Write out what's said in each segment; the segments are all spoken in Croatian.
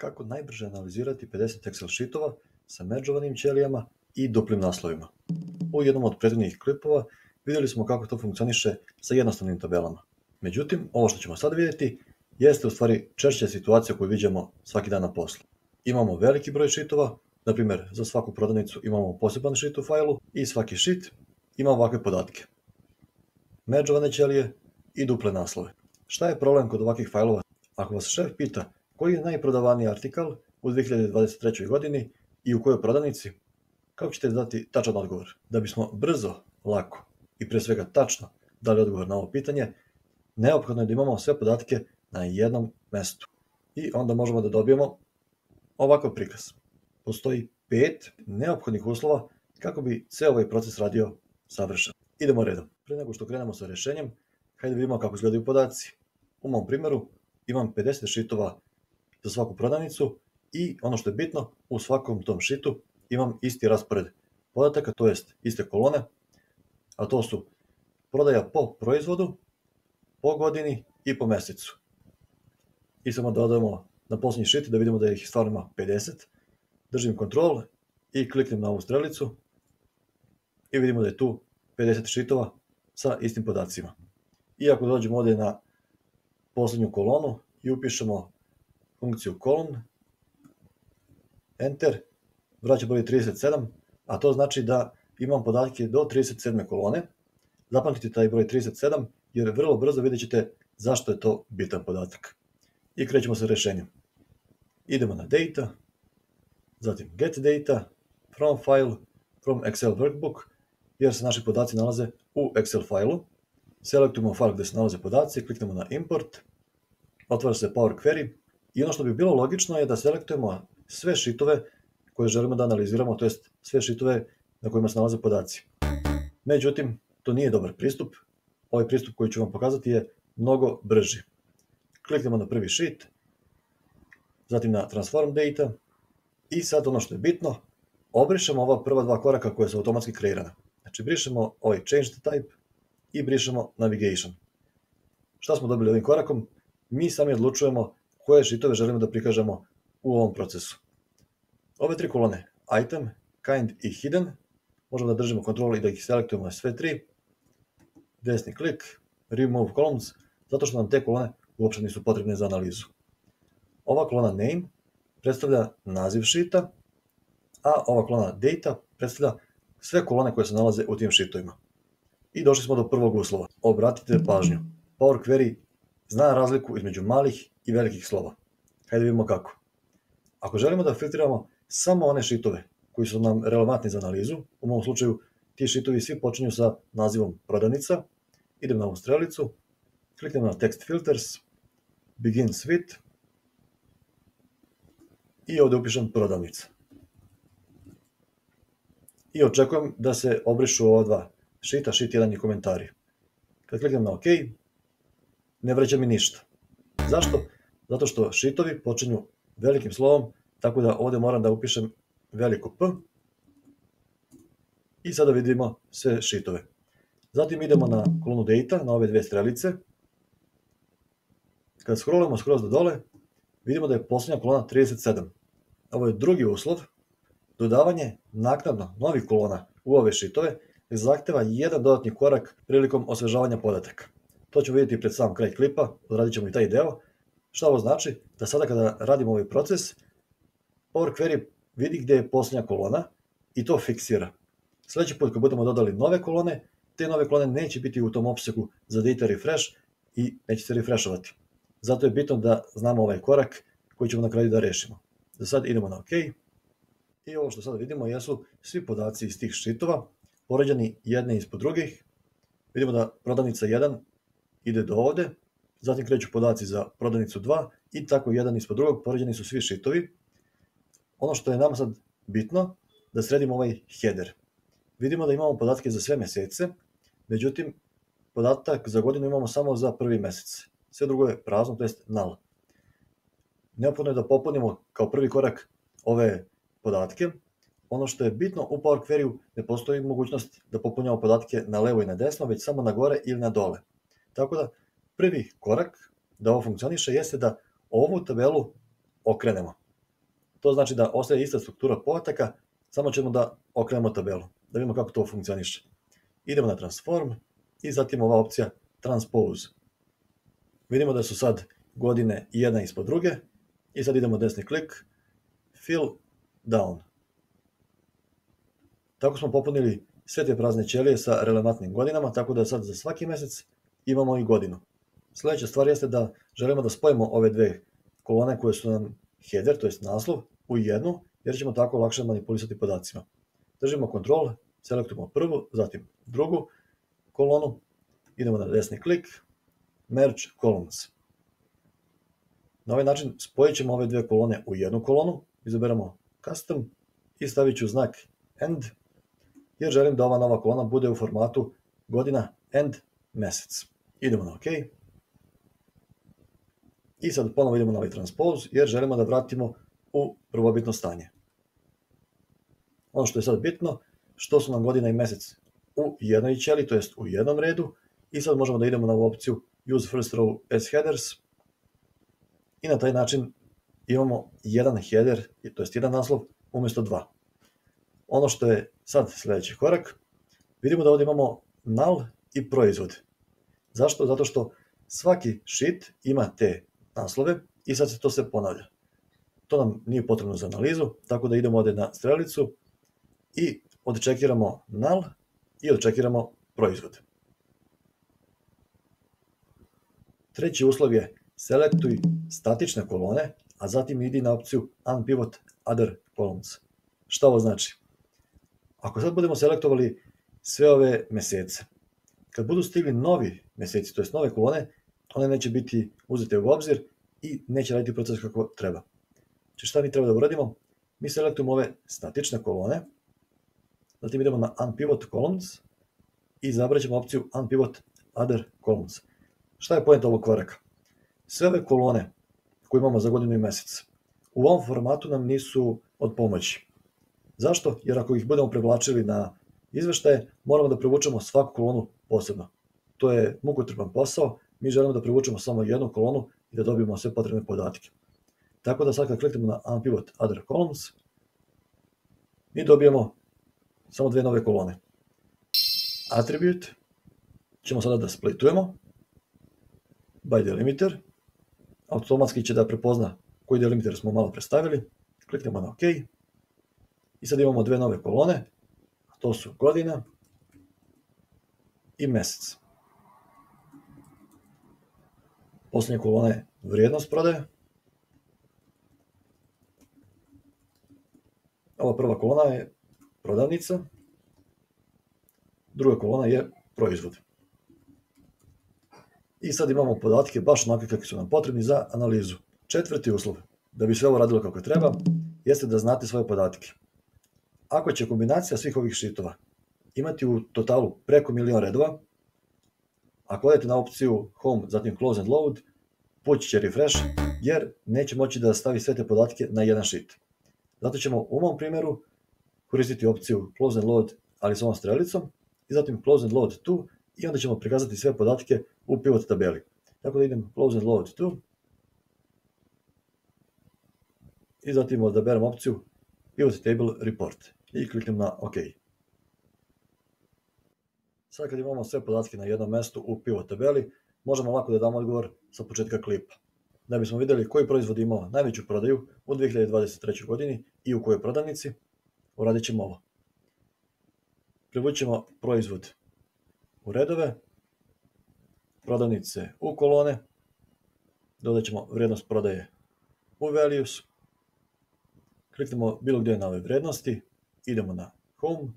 Kako najbrže analizirati 50 Excel sheetova sa međovanim ćelijama i duplim naslovima. U jednom od prethodnih klipova vidjeli smo kako to funkcioniše sa jednostavnim tabelama. Međutim, ovo što ćemo sad vidjeti jeste u stvari češća situacija koju viđamo svaki dan na poslu. Imamo veliki broj sheetova, na primjer za svaku prodavnicu imamo poseban sheet u failu i svaki sheet ima ovakve podatke. Međovane ćelije i duple naslove. Šta je problem kod ovakvih failova? Ako vas šef pita koji je najprodavaniji artikal u 2023. godini i u kojoj prodavnici, kako ćete dati tačan odgovor? Da bismo brzo, lako i prije svega tačno dali odgovor na ovo pitanje, neophodno je da imamo sve podatke na jednom mjestu. I onda možemo da dobijemo ovakav prikaz. Postoji 5 neophodnih uslova kako bi cijel ovaj proces radio savršeno. Idemo redom. Prije nego što krenemo sa rješenjem, hajde vidimo kako izgledaju podaci. U mom primjeru imam 50 sheetova za svaku prodavnicu i ono što je bitno, u svakom tom sheetu imam isti raspored podataka, to jest iste kolone, a to su prodaja po proizvodu, po godini i po mjesecu. I samo dodajemo na posljednji sheet da vidimo da ih stvarno ima 50. Držim kontrol i kliknem na ovu strelicu i vidimo da je tu 50 sheetova sa istim podacima. I ako dođemo ovdje na posljednju kolonu i upišemo funkciju colon, enter, vraća broj 37, a to znači da imam podatke do 37. kolone. Zapamtite taj broj 37 jer vrlo brzo vidjet ćete zašto je to bitan podatak. I krećemo sa rješenjem. Idemo na data, zatim get data, from file, from Excel workbook, jer se naši podaci nalaze u Excel failu. Selektujemo file gdje se nalaze podaci, kliknemo na import, otvara se Power Query i ono što bi bilo logično je da selektujemo sve sheetove koje želimo da analiziramo, to jest sve sheetove na kojima se nalaze podaci. Međutim, to nije dobar pristup. Ovaj pristup koji ću vam pokazati je mnogo brži. Kliknemo na prvi sheet, zatim na transform data i sad ono što je bitno, obrišemo ova prva dva koraka koje su automatski kreirana. Znači brišemo ovaj change the type i brišemo navigation. Šta smo dobili ovim korakom? Mi sami odlučujemo koje sheetove želimo da prikažemo u ovom procesu. Ove tri kolone, item, kind i hidden, možemo da držimo kontrol i da ih selektujemo na sve tri. Desni klik, remove columns, zato što nam te kolone uopšte nisu potrebne za analizu. Ova kolona name predstavlja naziv sheeta, a ova kolona data predstavlja sve kolone koje se nalaze u tim sheetovima. I došli smo do prvog uslova. Obratite pažnju. Power Query zna razliku između malih i velikih slova. Hajde vidimo kako. Ako želimo da filtriramo samo one sheetove koji su nam relevantni za analizu, u mom slučaju ti sheetovi svi počinju sa nazivom prodavnica, idem na ovu strelicu, kliknem na text filters, begins with i ovdje upišem prodavnica. I očekujem da se obrišu ova dva sheeta, sheet 1 i komentari. Kad kliknem na OK, ne vraća mi ništa. Zašto? Zato što sheetovi počinju velikim slovom, tako da ovdje moram da upišem veliko P i sada vidimo sve sheetove. Zatim idemo na kolonu data, na ove dve strelice. Kad scrollamo skroz do dole, vidimo da je posljednja kolona 37. Ovo je drugi uslov, dodavanje naknadno novih kolona u ove sheetove zahteva jedan dodatni korak prilikom osvežavanja podataka. To ćemo vidjeti pred sam kraj klipa, odradit ćemo i taj deo. Šta ovo znači? Da sada kada radimo ovaj proces, Power Query vidi gdje je posljednja kolona i to fiksira. Sljedeći put kad budemo dodali nove kolone, te nove kolone neće biti u tom opsegu za data refresh i neće se refreshovati. Zato je bitno da znamo ovaj korak koji ćemo na kraju da rešimo. Za sad idemo na OK. I ovo što sada vidimo jesu svi podaci iz tih sheetova, poređani jedne ispod drugih. Vidimo da prodavnica 1 ide do ovdje, zatim kreću podaci za prodavnicu 2 i tako jedan ispod drugog poređeni su svi sheetovi. Ono što je nam sad bitno, da sredimo ovaj header. Vidimo da imamo podatke za sve mjesece, međutim, podatak za godinu imamo samo za prvi mjesec. Sve drugo je prazno, to jest null. Neophodno je da popunimo kao prvi korak ove podatke. Ono što je bitno, u Power Query ne postoji mogućnost da popunjamo podatke na levo i na desno, već samo na gore ili na dole. Tako da, prvi korak da ovo funkcioniše jeste da ovu tabelu okrenemo. To znači da ostaje ista struktura podataka, samo ćemo da okrenemo tabelu, da vidimo kako to funkcioniše. Idemo na Transform i zatim ova opcija Transpose. Vidimo da su sad godine jedna ispod druge i sad idemo desni klik, Fill Down. Tako smo popunili sve te prazne ćelije sa relevantnim godinama, tako da sad za svaki mjesec imamo i godinu. Sljedeća stvar jeste da želimo da spojimo ove dve kolone koje su nam header, to jest naslov, u jednu, jer ćemo tako lakše manipulisati podacima. Držimo Ctrl, selektujemo prvu, zatim drugu kolonu, idemo na desni klik, Merge Columns. Na ovaj način spojit ćemo ove dve kolone u jednu kolonu, izaberemo Custom i stavit ću znak End, jer želim da ova nova kolona bude u formatu godina and mjesec. Idemo na OK. I sad ponovo idemo na ovaj Transpose, jer želimo da vratimo u prvobitno stanje. Ono što je sad bitno, što su nam godina i mjesec u jednoj ćeliji, to jest u jednom redu, i sad možemo da idemo na ovu opciju Use First Row as Headers i na taj način imamo jedan header, to jest jedan naslov, umjesto dva. Ono što je sad sljedeći korak, vidimo da ovdje imamo null i proizvod. Zašto? Zato što svaki sheet ima te naslove i sad se to sve ponavlja. To nam nije potrebno za analizu, tako da idemo ovdje na strelicu i odčekiramo null i odčekiramo proizvod. Treći uslov je selektuj statične kolone, a zatim idi na opciju Unpivot Other Columns. Šta ovo znači? Ako sad budemo selektovali sve ove mjesece, kad budu stigli novi mjeseci, to jest nove kolone, one neće biti uzete u obzir i neće raditi proces kako treba. Znači šta mi treba da uradimo? Mi selektujemo ove statične kolone, zatim idemo na Unpivot Columns i izabrat ćemo opciju Unpivot Other Columns. Šta je point ovog koraka? Sve ove kolone koje imamo za godinu i mjesec u ovom formatu nam nisu od pomoći. Zašto? Jer ako ih budemo prevlačili na izveštaje, moramo da prevučemo svaku kolonu posebno. To je mukotrpan posao, mi želimo da prevučemo samo jednu kolonu i da dobijemo sve potrebne podatke. Tako da sad kad kliknemo na Unpivot Other Columns, mi dobijemo samo dve nove kolone. Attribute ćemo sada da splitujemo by delimiter, automatski će da prepozna koji delimiter smo malo prestavili, kliknemo na OK i sad imamo dve nove kolone, a to su godina i mjesec. Posljednja kolona je vrijednost prodaje. Ova prva kolona je prodavnica, druga kolona je proizvod. I sad imamo podatke baš onakve kakvi su nam potrebni za analizu. Četvrti uslov, da bi sve ovo radilo kako treba, jeste da znate svoje podatke. Ako će kombinacija svih ovih sheetova imati u totalu preko 1.000.000 redova, ako odete na opciju Home, zatim Close and Load, pući će refresh, jer neće moći da stavi sve te podatke na jedan sheet. Zato ćemo u mom primjeru koristiti opciju Close and Load, ali s ovom strelicom, i zatim Close and Load to, i onda ćemo prikazati sve podatke u pivot tabeli. Tako da idem Close and Load to, i zatim odaberem opciju Pivot Table Report i kliknem na OK. Sad kad imamo sve podatke na jednom mjestu u pivot tabeli, možemo lako da damo odgovor sa početka klipa. Da bismo vidjeli koji proizvod imao najveću prodaju u 2023. godini i u kojoj prodavnici, uradit ćemo ovo. Privući ćemo proizvod u redove, prodavnice u kolone, dodat ćemo vrijednost prodaje u values, kliknemo bilo gdje na ove vrijednosti, idemo na Home,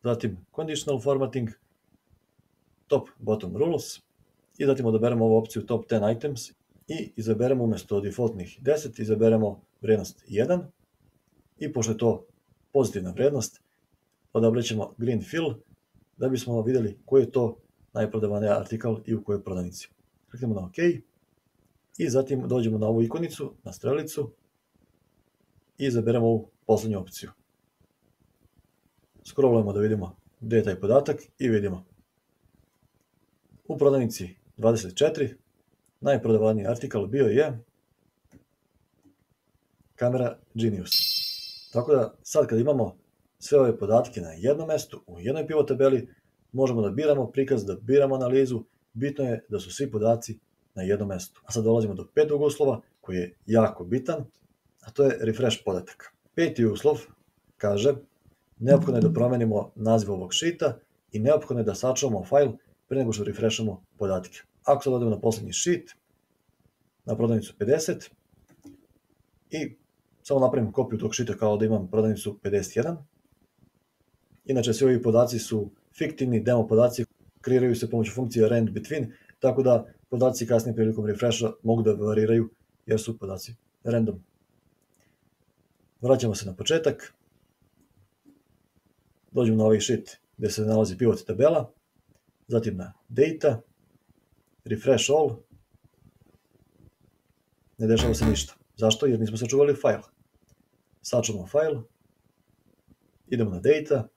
zatim Conditional Formatting, Top Bottom Rules i zatim odaberemo ovu opciju Top 10 Items i izaberemo umjesto defaultnih 10, izaberemo vrijednost 1 i pošto je to pozitivna vrijednost, odabrat ćemo Green Fill da bismo vidjeli koji je to najprodavaniji artikal i u kojoj prodavnici. Kliknemo na OK i zatim dođemo na ovu ikonicu, na strelicu i izaberemo ovu posljednju opciju. Scrollujemo da vidimo gdje je taj podatak i vidimo. U prodavnici 24 najprodavaniji artikal bio je Camera Genius. Tako da sad kad imamo sve ove podatke na jednom mjestu, u jednoj pivot tabeli, možemo da biramo prikaz, da biramo analizu, bitno je da su svi podaci na jednom mjestu. A sad dolazimo do petog uslova koji je jako bitan, a to je refresh podataka. Peti uslov kaže neophodno je da promenimo naziv ovog sheeta i neophodno je da sačuvamo fajl prije nego što refreshamo podatke. Ako sad odemo na posljednji sheet, na prodavnicu 50 i samo napravim kopiju tog sheeta kao da imam prodavnicu 51. Inače, svi ovi podaci su fiktivni demo podaci, kreiraju se pomoću funkcije rand between, tako da podaci kasnije prilikom refresha mogu da variraju jer su podaci random. Vraćamo se na početak, dođemo na ovaj sheet gdje se nalazi pivot tabela, zatim na data, refresh all, ne dešava se ništa. Zašto? Jer nismo sačuvali file. Sačuvamo file, idemo na data,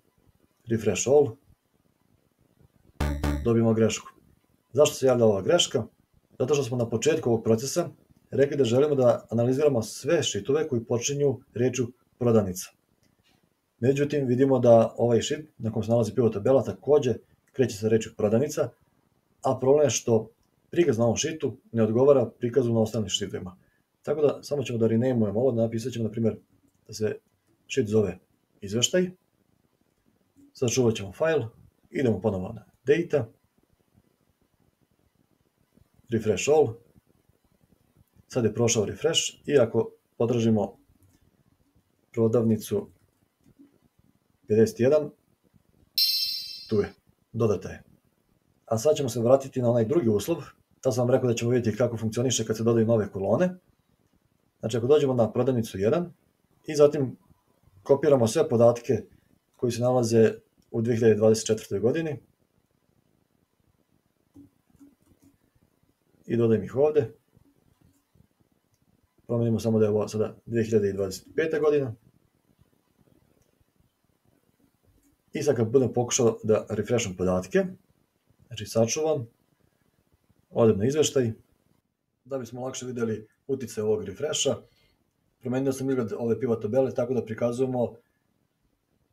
refresh all, dobijemo grešku. Zašto se javlja ova greška? Zato što smo na početku ovog procesa rekli da želimo da analiziramo sve sheetove koji počinju riječju prodavnica. Međutim, vidimo da ovaj sheet na kojem se nalazi pivot tabela također kreće sa riječju prodavnica, a problem je što prikaz na ovom sheetu ne odgovara prikazu na ostalim sheetovima. Tako da samo ćemo da renamujemo ovo, napisat ćemo na primjer da se sheet zove izveštaj, sačuvat ćemo file, idemo ponovo na data, refresh all, sad je prošao refresh i ako potražimo prodavnicu 51, tu je, dodata je. A sad ćemo se vratiti na onaj drugi uslov, tad sam vam rekao da ćemo vidjeti kako funkcioniše kad se dodaju nove kolone. Znači ako dođemo na prodavnicu 1 i zatim kopiramo sve podatke koji se nalaze u 2024. godini i dodajem ih ovdje. Promenimo samo da je ovo sada 2025. godina. I sad kad budem pokušao da refresham podatke, znači sačuvam, odem na izveštaj, da bismo lakše vidjeli utjecaj ovog refresha, promenio sam izgled ove pivot tabele tako da prikazujemo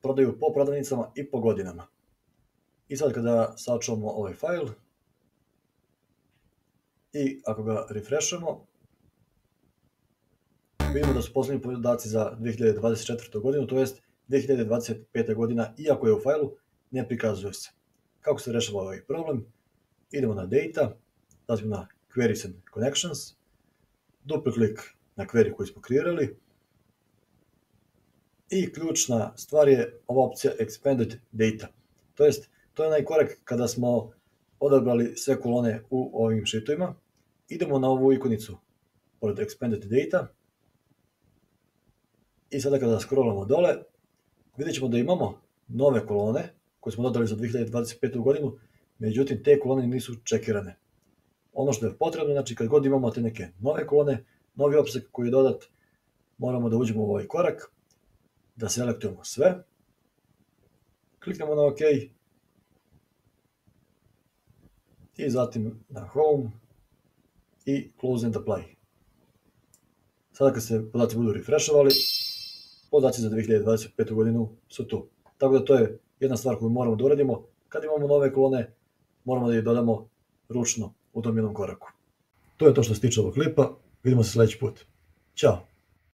prodaju po prodavnicama i po godinama. I sad kada sačuvamo ovaj file i ako ga refreshamo, vidimo da su posljednji podaci za 2024. godinu, to jest 2025. godina, iako je u failu, ne prikazuje se. Kako se rešava ovaj problem? Idemo na data, zatim na queries and connections, dupli klik na query koji smo kreirali i ključna stvar je ova opcija expanded data. To jest, to je onaj korak kada smo odabrali sve kolone u ovim sheetovima. Idemo na ovu ikonicu pored expanded data i sada kada scrollamo dole, vidjet ćemo da imamo nove kolone koje smo dodali za 2025. godinu, međutim te kolone nisu čekirane. Ono što je potrebno, znači kad god imamo te neke nove kolone, novi opseg koji je dodat, moramo da uđemo u ovaj korak, da selektujemo sve, kliknemo na OK i zatim na Home i Close and Apply. Sada kad se podaci budu refreshovali, podaci za 2025. godinu su tu. Tako da to je jedna stvar koju moramo da uradimo. Kad imamo nove kolone, moramo da ih dodamo ručno u tom jednom koraku. To je to što se tiče ovog klipa. Vidimo se sljedeći put. Ćao!